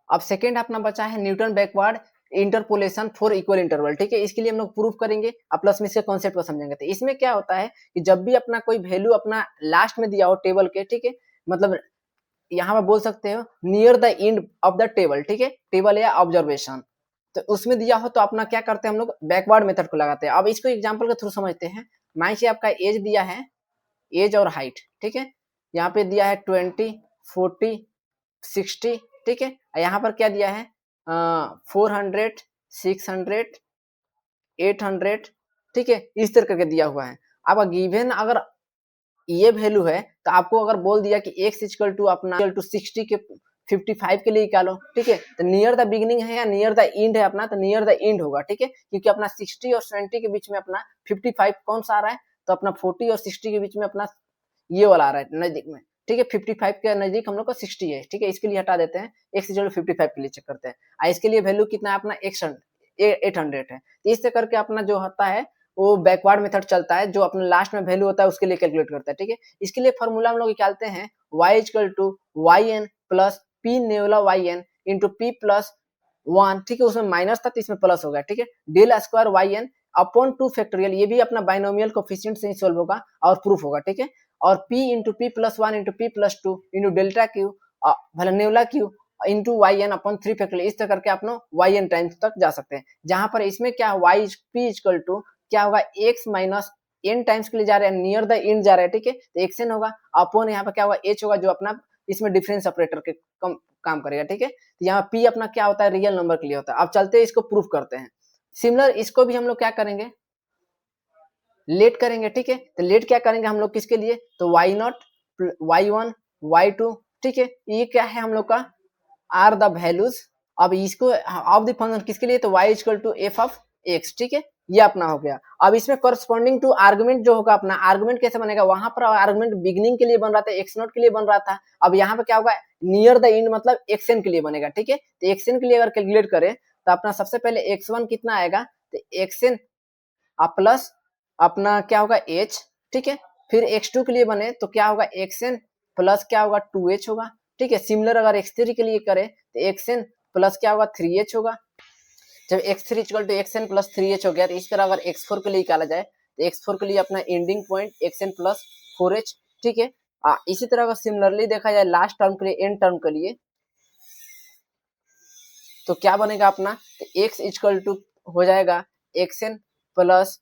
अब सेकंड अपना बचा है Newton backward interpolation for equal interval, ठीक है। इसके लिए हम लोग प्रूफ करेंगे और प्लस में इसके कॉन्सेप्ट को समझेंगे। तो इसमें क्या होता है कि जब भी अपना कोई वैल्यू अपना लास्ट में दिया हो टेबल के, ठीक है, मतलब यहाँ पर बोल सकते हो near the end of the table, ठीक है, टेबल या ऑब्जर्वेशन, तो उसमें दिया हो तो अपना क्या करते हैं हम लोग बैकवर्ड मेथड को लगाते हैं। अब इसको एग्जांपल के थ्रू समझते हैं। मान लीजिए आपका एज दिया है, एज और हाइट, ठीक है, यहाँ पे दिया है 20, 40, 60, ठीक है, यहाँ पर क्या दिया है 400, 600, 800, ठीक है, इस तरह करके दिया हुआ है। अब गिवन अगर ये वैल्यू है तो आपको अगर बोल दिया कि x इक्वल टू अपना इक्वल टू 60 के 55 के लिए निकालो, ठीक है, तो नियर द बिगिनिंग है या नियर द एंड है अपना, तो नियर द एंड होगा, ठीक है, क्योंकि अपना 60 और 70 के बीच में अपना 55 कौन सा आ रहा है, तो अपना 40 और 60 के बीच में अपना ये वाला आ रहा है नजदीक में, ठीक है, 55 के नजदीक हम लोग का 60 है, ठीक है, इसके लिए हटा देते हैं, x इक्वल टू 55 के लिए चेक करते हैं। इसके लिए वैल्यू कितना है अपना 800 है। तो इस तरह करके अपना जो होता है वो बैकवर्ड मेथड चलता है, जो अपने लास्ट में वैल्यू होता है उसके लिए कैलकुलेट करता है, ठीक है। इसके लिए फॉर्मूला हम लोग निकालते हैं y equal to y n plus p नेवला y n into p plus 1, ठीक है, उसमें माइनस था तो इसमें प्लस हो गया, ठीक है, del square y n upon 2 factorial, ये भी अपना बाइनोमियल कोफिशिएंट से ही सॉल्व होगा और प्रूफ होगा, ठीक है, और p into p plus 1 into p plus 2 into delta q भले नेवला q into y n upon 3 factorial, इस तरह करके अपना वाई एन टाइम्स तक जा सकते हैं। जहां पर इसमें क्या वाई पी इक्वल टू क्या होगा x माइनस एन टाइम्स के लिए जा रहे हैं, नियर द एंड जा रहे हैं, ठीक है, तो एक्स एन होगा अपॉन यहाँ पर क्या होगा h होगा, जो अपना इसमें डिफरेंस ऑपरेटर के काम करेगा, ठीक है। तो यहाँ p अपना क्या होता है रियल नंबर के लिए होता है। अब चलते हैं इसको प्रूफ करते हैं। सिमिलर इसको भी हम लोग क्या करेंगे लेट करेंगे, ठीक है, तो लेट क्या करेंगे हम लोग किसके लिए, तो y nought y one y two, ठीक है, ये क्या है हम लोग का आर द वैल्यूज। अब इसको ऑफ द फंक्शन किसके लिए, तो y equal to f of x, ठीक है, ये अपना हो गया। अब इसमें करस्पॉन्डिंग टू आर्गुमेंट जो होगा अपना, आर्गुमेंट कैसे बनेगा, वहां पर आर्गुमेंट बिगिनिंग के लिए बन रहा था एक्स नॉट के लिए बन रहा था, अब यहाँ पे क्या होगा नियर द एंड मतलब एक्स एन के लिए बनेगा, ठीक है। तो एक्स एन के लिए अगर कैलकुलेट करें तो अपना सबसे पहले एक्स वन कितना आएगा, तो एक्स एन प्लस अपना क्या होगा एच, ठीक है, फिर एक्स टू के लिए बने तो क्या होगा एक्स एन प्लस क्या होगा 2h होगा, ठीक है। सिमिलर अगर एक्स थ्री के लिए करें तो एक्स एन प्लस क्या होगा 3h होगा। जब x three equal to x n plus 3h हो गया तो इस तरह अगर एक्स फोर के लिए निकाला जाए तो एक्स फोर के लिए अपना ending point x n plus 4h, ठीक है। इसी तरह अगर सिमिलरली देखा जाए लास्ट टर्म के लिए एंड टर्म के लिए तो क्या बनेगा अपना, तो एक्स इक्वल टू हो जाएगा एक्स एन प्लस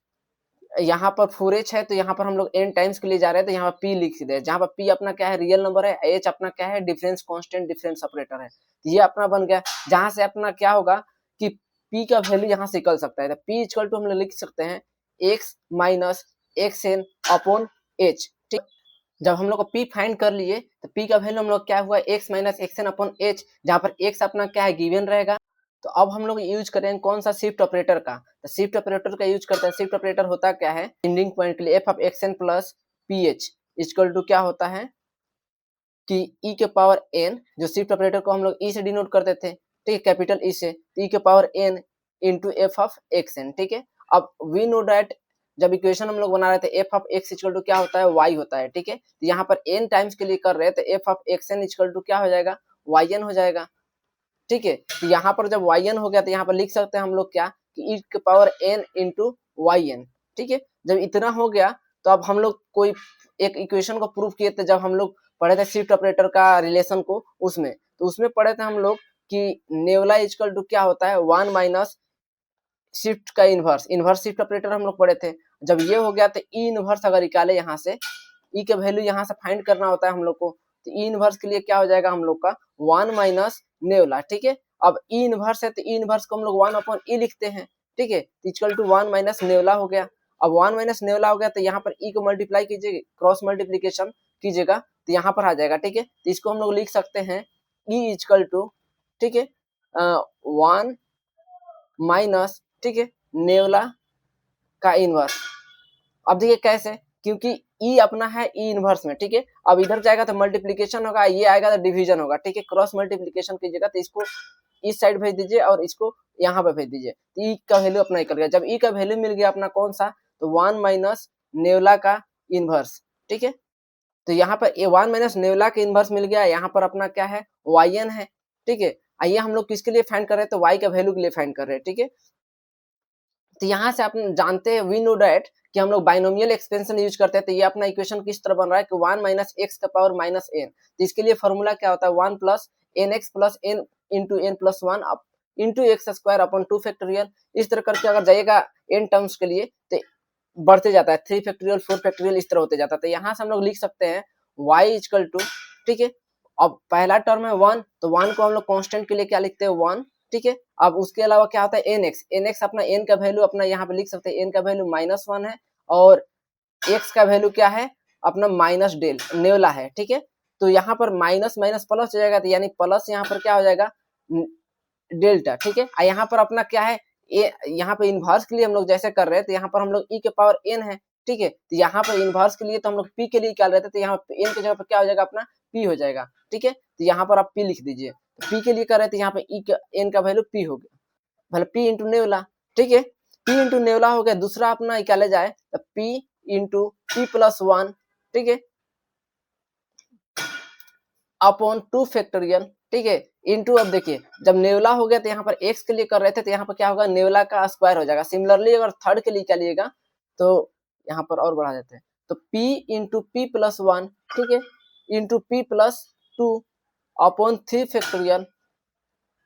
यहाँ पर 4h है तो यहाँ पर हम लोग n टाइम्स के लिए जा रहे हैं तो यहाँ पर p लिख दे, जहाँ पर p अपना क्या है रियल नंबर है, h अपना क्या है डिफरेंस कांस्टेंट डिफरेंस ऑपरेटर है, तो ये अपना बन गया। जहां से अपना क्या होगा कि p का वैल्यू यहाँ से निकल सकता है, तो p इक्वल टू हम लोग लिख सकते हैं x minus x n upon h, ठीक। जब हम लोग को p फाइंड कर लिए तो p का वैल्यू हम लोग क्या हुआ x minus x n upon h, जहाँ पर x अपना क्या है गिवन रहेगा। तो अब हम लोग यूज करेंगे कौन सा शिफ्ट ऑपरेटर का, तो शिफ्ट ऑपरेटर का यूज करते हैं। शिफ्ट ऑपरेटर होता क्या है एंडिंग पॉइंट के लिए f of x n plus p h equal to क्या होता है कि ई के पावर एन, जो शिफ्ट ऑपरेटर को हम लोग ई से डिनोट करते थे, ठीक है, कैपिटल ई से, तो ई के power n into f of x n, ठीक है। अब वी नो डैट जब इक्वेशन हम लोग बना रहे थे f of x equal to क्या होता है वाई होता है, ठीक है, तो यहाँ पर एन टाइम्स के लिए कर रहे हैं तो f of x n equal to क्या हो जाएगा वाई एन हो जाएगा, ठीक है। तो यहाँ पर जब वाई एन हो गया तो यहाँ पर लिख सकते हैं हम लोग क्या कि ई के power n into y n, ठीक है। जब इतना हो गया तो अब हम लोग कोई एक इक्वेशन को प्रूव किए थे, जब हम लोग पढ़े थे शिफ्ट ऑपरेटर का रिलेशन को, उसमें तो उसमें पढ़े थे हम लोग कि नेवला इक्वल टू क्या होता है 1 माइनस शिफ्ट का इनवर्स, इनवर्स शिफ्ट ऑपरेटर हम लोग पढ़े थे। जब ये हो गया तो ई इनवर्स अगर निकाले यहाँ से, ई के वैल्यू यहाँ से फाइंड करना होता है हम लोग को, तो ई इनवर्स के लिए क्या हो जाएगा हम लोग का 1 माइनस नेवला, ठीक है। अब ई इनवर्स है तो ई इनवर्स को हम लोग 1 अपॉन ई लिखते हैं, ठीक है, इक्वल टू 1 माइनस नेवला हो गया। अब 1 माइनस नेवला हो गया तो यहाँ पर ई को मल्टीप्लाई कीजिए, क्रॉस मल्टीप्लीकेशन कीजिएगा तो यहाँ पर आ जाएगा, ठीक है। तो इसको हम लोग लिख सकते हैं ई इक्वल टू, ठीक है, 1 माइनस, ठीक है, नेवला का इनवर्स। अब देखिए कैसे, क्योंकि ई अपना है ई इनवर्स में, ठीक है। अब इधर जाएगा तो मल्टीप्लीकेशन होगा, ये आएगा तो डिवीजन होगा, ठीक है, क्रॉस मल्टीप्लीकेशन कीजिएगा तो इसको इस साइड भेज दीजिए और इसको यहाँ पे भेज दीजिए, तो ई का वैल्यू अपना निकल गया। जब ई का वैल्यू मिल गया अपना कौन सा, तो 1 माइनस नेवला का इनवर्स, ठीक है। तो यहाँ पर 1 माइनस नेवला का इनवर्स मिल गया, यहाँ पर अपना क्या है वाई एन है, ठीक है। आइए हम लोग किसके लिए फाइंड कर रहे हैं, तो y का वैल्यू के लिए फाइंड कर रहे हैं, ठीक है। तो यहाँ से आप जानते हैं, वी नो डैट कि हम लोग बाइनोमियल एक्सपेंशन यूज करते हैं। तो ये अपना इक्वेशन किस तरह बन रहा है कि 1 माइनस एक्स का पावर माइनस एन। तो इसके लिए फॉर्मूला क्या होता है, 1 plus n x plus n into n plus one into x square upon 2 factorial. इस तरह करके अगर जाइएगा एन टर्म्स के लिए तो बढ़ते जाता है, 3 फैक्टोरियल 4 फैक्टोरियल इस तरह होते जाता है। तो यहाँ से हम लोग लिख सकते हैं y इक्वल टू, ठीक है। अब पहला टर्म है 1, तो 1 को हम लोग कांस्टेंट के लिए क्या लिखते हैं 1, ठीक है। अब उसके अलावा क्या होता है एन एक्स अपना एन का वैल्यू अपना यहाँ पे लिख सकते हैं, एन का वैल्यू -1 है और एक्स का वैल्यू क्या है अपना माइनस डेल नेवला है, ठीक है। तो यहाँ पर माइनस माइनस प्लस हो जाएगा, तो यानी प्लस यहाँ पर क्या हो जाएगा डेल्टा, ठीक है। यहाँ पर अपना क्या है यहाँ पे इनवर्स के लिए हम लोग जैसे कर रहे थे, यहाँ पर हम लोग e के पावर n है, ठीक है। तो यहाँ पर इनवर्स के लिए तो हम लोग p के लिए निकाल रहे थे, तो यहाँ n की जगह पर क्या हो जाएगा अपना p हो जाएगा, ठीक है। तो यहाँ पर आप p लिख दीजिए, p के लिए कर रहे थे, यहाँ पे n का वैल्यू p हो गया, मतलब p इंटू नेवला, ठीक है। p इंटू नेवला हो गया। दूसरा अपना निकाले जाए तो p इंटू p प्लस 1, ठीक है, अपॉन 2 फैक्टोरियल, ठीक है, इंटू अब देखिए जब नेवला हो गया तो यहाँ पर x के लिए कर रहे थे, तो यहाँ पर क्या होगा नेवला का स्क्वायर हो जाएगा। सिमिलरली अगर थर्ड के लिए क्या लिएगा तो यहाँ पर और बढ़ा देते हैं, तो p इंटू पी प्लस 1, ठीक है, into p plus 2 upon 3 factorial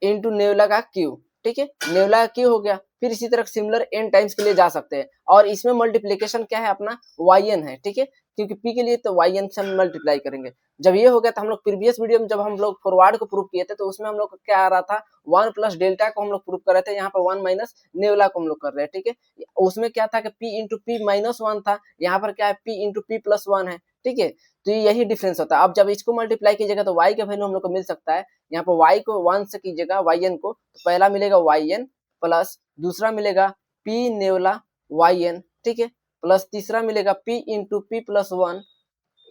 into नेवला का क्यू, ठीक है, नेवला का क्यू हो गया। फिर इसी तरह सिमिलर n टाइम्स के लिए जा सकते हैं, और इसमें मल्टीप्लीकेशन क्या है अपना yn है, ठीक है, क्योंकि p के लिए तो yn से हम मल्टीप्लाई करेंगे। जब ये हो गया तो हम लोग प्रीवियस वीडियो में जब हम लोग फॉरवर्ड को प्रूव किए थे, तो उसमें हम लोग क्या आ रहा था 1 प्लस डेल्टा को हम लोग प्रूव कर रहे थे, यहाँ पर 1 माइनस नेवला को हम लोग कर रहे हैं, ठीक है। उसमें क्या था कि p इंटू पी माइनस 1 था, यहाँ पर क्या है p इंटू पी प्लस 1 है, ठीक है। तो यही डिफरेंस होता है। अब जब इसको मल्टीप्लाई कीजिएगा तो y का वैल्यू हम लोग को मिल सकता है, यहाँ पर y को 1 से कीजिएगा yn को, तो पहला मिलेगा yn प्लस दूसरा मिलेगा p नेवला yn, ठीक है, प्लस तीसरा मिलेगा p into p plus 1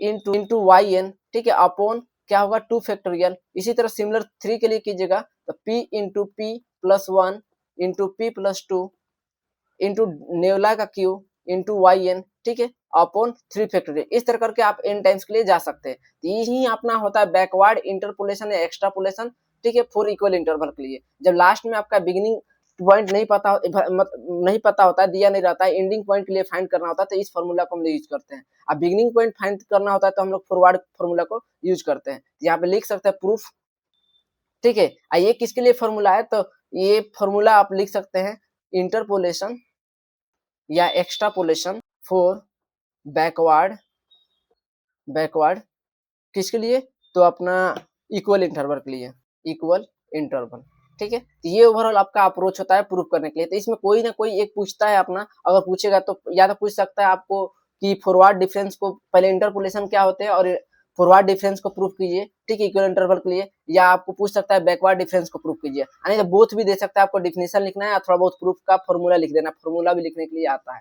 into yn, ठीक है, अपॉन क्या होगा 2 फैक्टोरियल। इसी तरह सिमिलर 3 के लिए कीजिएगा तो p into p plus 1 into p plus 2 into नेवला का क्यू इंटू yn, ठीक है, अपॉन 3 फैक्टोरियल। इस तरह करके आप n टाइम्स के लिए जा सकते हैं। तो यही अपना होता है बैकवर्ड इंटरपोलेशन या एक्सट्रापोलेशन, ठीक है, फॉर इक्वल इंटरवल के लिए। जब लास्ट में आपका बिगिनिंग पॉइंट नहीं पता होता है, दिया नहीं रहता है, एंडिंग पॉइंट के लिए फाइंड करना होता है, तो इस फॉर्मूला को हम यूज करते हैं। अब बिगिनिंग पॉइंट फाइंड करना होता है तो हम लोग फॉरवर्ड फॉर्मूला को यूज करते हैं। यहाँ पे लिख सकते हैं प्रूफ, ठीक है। ये किसके लिए फॉर्मूला है, तो ये फॉर्मूला आप लिख सकते हैं इंटरपोलेशन या एक्सट्रापोलेशन फॉर बैकवर्ड किसके लिए, तो अपना इक्वल इंटरवल के लिए, इक्वल इंटरवल, ठीक है। तो ये ओवरऑल आपका अप्रोच होता है प्रूफ करने के लिए। तो इसमें कोई ना कोई एक पूछता है अपना, अगर पूछेगा तो या तो पूछ सकता है आपको कि फॉरवर्ड डिफरेंस को पहले इंटरपोलेशन क्या होते हैं और फॉरवर्ड डिफरेंस को प्रूफ कीजिए, ठीक है, इक्वल इंटरवल के लिए, या आपको पूछ सकता है बैकवर्ड डिफरेंस को प्रूफ कीजिए। यानी तो बोथ भी दे सकता है, आपको डिफिनेशन लिखना है, थोड़ा बहुत प्रूफ का फॉर्मूला लिख देना, फॉर्मूला भी लिखने के लिए आता है।